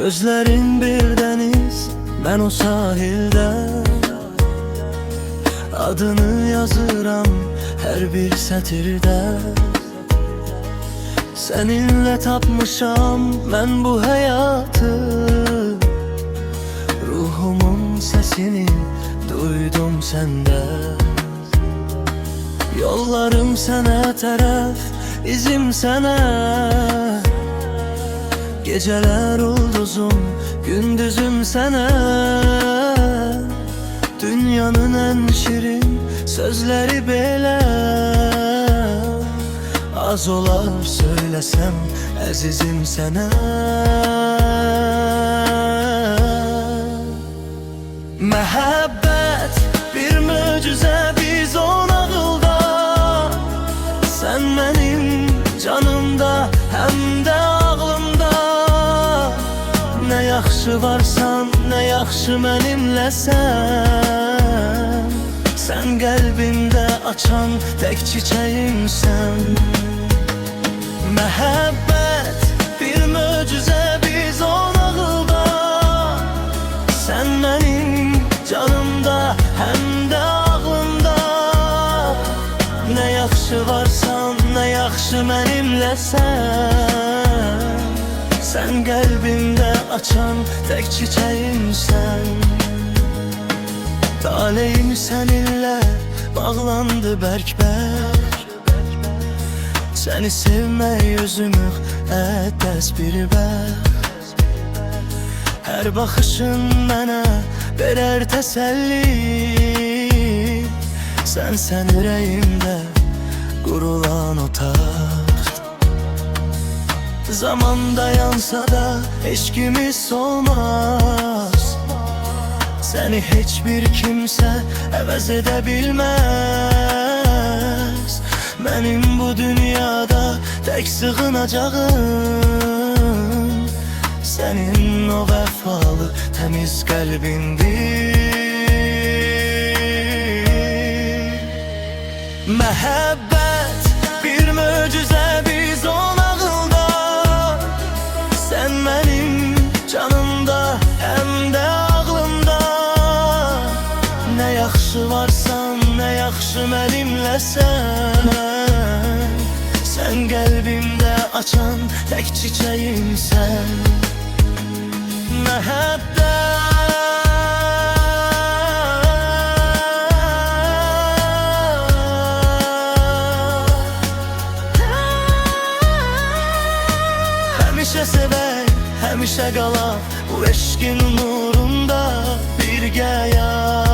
Gözlerin bir deniz, ben o sahilde. Adını yazıram her bir sətirdə. Seninle tapmışam ben bu hayatı. Ruhumun sesini duydum sende. Yollarım sənə tərəf, izim sənə. Geceler ulduzum, gündüzüm sənə. Dünyanın en şirin sözleri belə. Az olar söylesem əzizim sənə. Məhəbbət bir möcüzə biz o nağılda. Sən mənim canımda, həm də ağlımda. Nə yaxşı varsan, nə yaxşı mənimləsən. Sən qəlbimdə açan tək çiçəyimsən. Məhəbbət bir möcüzə biz o nağılda. Sən mənim canımda, həm də ağlımda. Nə yaxşı varsan, nə yaxşı mənimləsən. Sən qəlbimdə açan tək çiçəyimsən. Taleyim səninlə bağlandı bərk-bərk. Səni sevmək özümü ədəs bir bəxt. Hər baxışın mənə verər təsəlli. Sən ürəyimdə qurulan o taxt. Zaman dayansa da eşkimiz olmaz. Səni heç bir kimsə əvəz edə bilməz. Mənim bu dünyada tək sığınacağım sənin o vəfalı təmiz qəlbindir. Məhəbbət bir möcüzə biz o nağılda. Sən mənim canımda, həm də ağlımda. Nə yaxşı varsan, nə yaxşı mənimləsən. Sən qəlbimdə açan tək çiçəyimsən. Məhəbbət həmişə sevək, həmişə qalaq bu eşqin nurunda birgə yar.